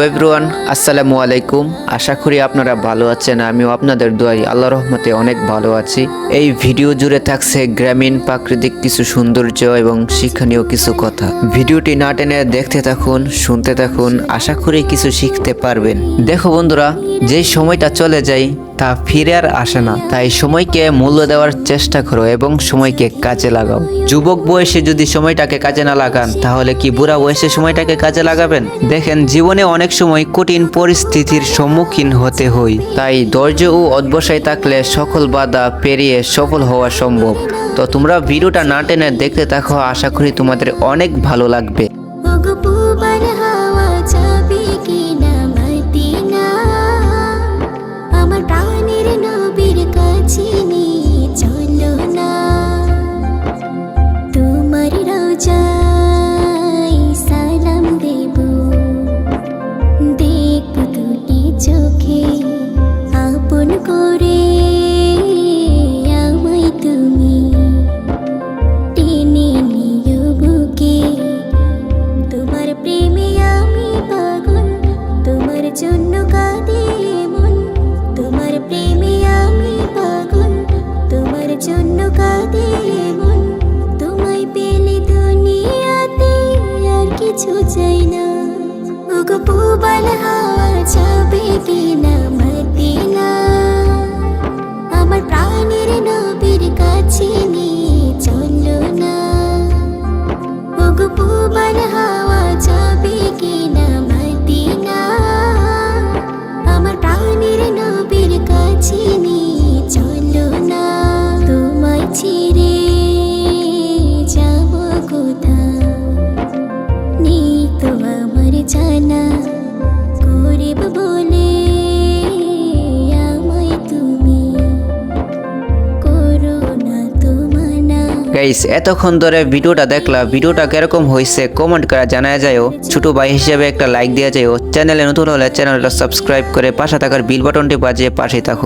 Everyone, আসসালামু আলাইকুম। আশা করি আপনারা ভালো আছেন। আমিও আপনাদের দোয়ায় আল্লাহর রহমতে অনেক ভালো আছি। এই ভিডিও জুড়ে থাকছে গ্রামীণ প্রাকৃতিক কিছু সৌন্দর্য এবং শিক্ষণীয় কিছু কথা। ভিডিওটি না টেনে দেখতে থাকুন, শুনতে থাকুন, আশা করি কিছু শিখতে পারবেন। দেখো বন্ধুরা, যেই সময়টা চলে যায় তা ফিরে আর আসে না, তাই সময়কে মূল্য দেওয়ার চেষ্টা করো এবং সময়কে কাজে লাগাও। যুবক বয়সে যদি সময়টাকে কাজে না লাগান, তাহলে কি বুড়া বয়সে সময়টাকে কাজে লাগাবেন? দেখেন, জীবনে অনেক সময় কঠিন পরিস্থিতির সম্মুখীন হতে হয়, তাই ধৈর্য ও অধ্যবসায় থাকলে সকল বাধা পেরিয়ে সফল হওয়া সম্ভব। তো তোমরা ভিডিওটা না টেনে দেখতে থাকো, আশা করি তোমাদের অনেক ভালো লাগবে। চোখে আপন করে আমায় তুমি টেনে নিও বুকে। তোমার প্রেমে আমি পাগল, তোমার জন্য কাঁদে মন। তোমার প্রেমে আমি পাগল, তোমার জন্য কাঁদে মন। তোমায় পেলে দুনিয়াতে আর কিছু চাই না। ওগো পূবাল হাওয়া যাবে কিনা মদিনা, আমার প্রাণের নবীর কাছে নিয়ে চলো না। ওগো পূবাল হাওয়া যাবে কিনা মদিনা, আমার প্রাণের নবীর কাছে নিয়ে চলো না। তোমায় ছেড়ে যাব কোথায় নেই তো আমার জানা, গরিব বলে আমায় তুমি করো না তো মানা। গাইস, এতক্ষণ ধরে ভিডিওটা দেখলা, ভিডিওটা কিরকম হয়েছে কমেন্ট করে জানায় যাও। ছোট ভাই হিসেবে একটা লাইক দিয়ে যাও। চ্যানেলে নতুন হলে চ্যানেলটা সাবস্ক্রাইব করে পাশে থাকার বিল বাটনটি বাজিয়ে পাশে থাকো।